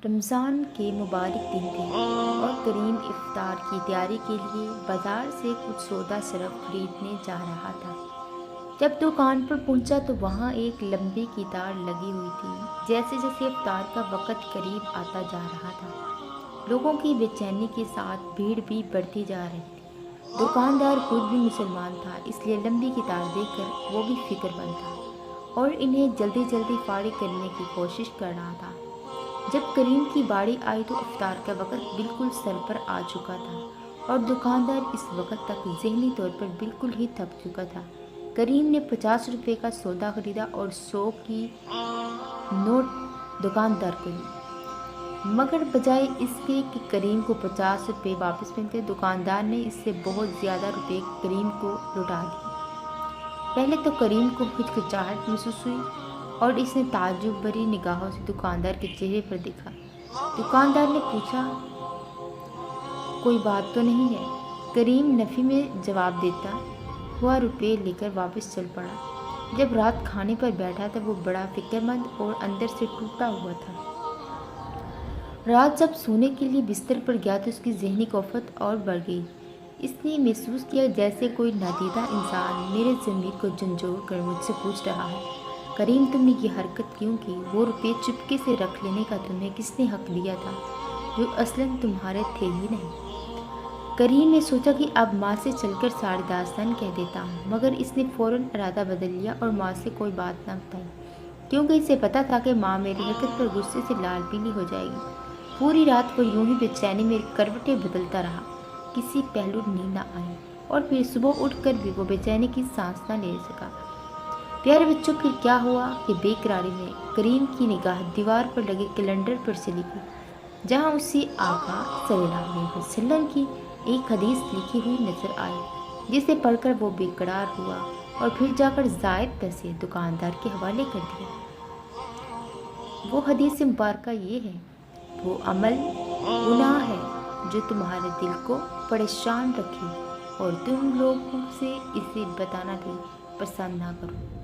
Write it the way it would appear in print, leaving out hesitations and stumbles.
رمضان کے مبارک دن تھے اور کریم افطار کی تیاری کے لیے بازار سے کچھ سودا صرف خریدنے جا رہا تھا۔ جب دکان پر پہنچا تو وہاں ایک لمبی قطار لگی ہوئی تھی۔ جیسے جیسے افطار کا وقت قریب آتا جا رہا تھا، لوگوں کی بے چینی کے ساتھ بھیڑ بھی بڑھتی جا رہی تھی۔ دکاندار خود بھی مسلمان تھا، اس لیے لمبی قطار دیکھ کر وہ بھی فکر مند تھا اور انہیں جلدی جلدی فارغ کرنے کی کوشش کر رہا تھا۔ جب کریم کی باری آئی تو افطار کا وقت بالکل سر پر آ چکا تھا اور دکاندار اس وقت تک ذہنی طور پر بالکل ہی تھک چکا تھا۔ کریم نے 50 روپے کا سودا خریدا اور 100 کی نوٹ دکاندار کو دی، مگر بجائے اس کے کہ کریم کو 50 روپے واپس ملتے، دکاندار نے اس سے بہت زیادہ روپے کریم کو لوٹا دیے۔ پہلے تو کریم کو ہچکچاہٹ محسوس ہوئی اور اس نے تعجب بھری نگاہوں سے دکاندار کے چہرے پر دیکھا۔ دکاندار نے پوچھا، کوئی بات تو نہیں ہے؟ کریم نفی میں جواب دیتا ہوا روپے لے کر واپس چل پڑا۔ جب رات کھانے پر بیٹھا تھا وہ بڑا فکر مند اور اندر سے ٹوٹا ہوا تھا۔ رات جب سونے کے لیے بستر پر گیا تو اس کی ذہنی کوفت اور بڑھ گئی۔ اس نے محسوس کیا جیسے کوئی نادیدہ انسان میرے ضمیر کو جھنجھوڑ کر مجھ سے پوچھ رہا ہے، کریم تم نے یہ حرکت کیوں کی؟ وہ روپے چپکے سے رکھ لینے کا تمہیں کس نے حق دیا تھا جو اصلاً تمہارے تھے ہی نہیں؟ کریم نے سوچا کہ اب ماں سے چل کر ساری داستان کہہ دیتا ہوں، مگر اس نے فوراً ارادہ بدل لیا اور ماں سے کوئی بات نہ بتائی، کیونکہ اسے پتا تھا کہ ماں میری حرکت پر غصے سے لال پیلی ہو جائے گی۔ پوری رات وہ یوں ہی بے چینی میں کروٹیں بدلتا رہا، کسی پہلو نیند نہ آئی اور پھر صبح اٹھ کر بھی وہ بے چینی کی سانس نہ لے سکا۔ پیارے بچوں، پھر کیا ہوا کہ بے قراری میں کریم کی نگاہ دیوار پر لگے کیلنڈر پر چلی گئی، جہاں اسی آقا صلی اللہ علیہ وسلم کی ایک حدیث لکھی ہوئی نظر آئی، جسے پڑھ کر وہ بے قرار ہوا اور پھر جا کر زائد پیسے دکاندار کے حوالے کر دیے۔ وہ حدیث مبارکہ یہ ہے، وہ عمل گناہ ہے جو تمہارے دل کو پریشان رکھے اور تم لوگوں سے اسے بتانا بھی پسند نہ کرو۔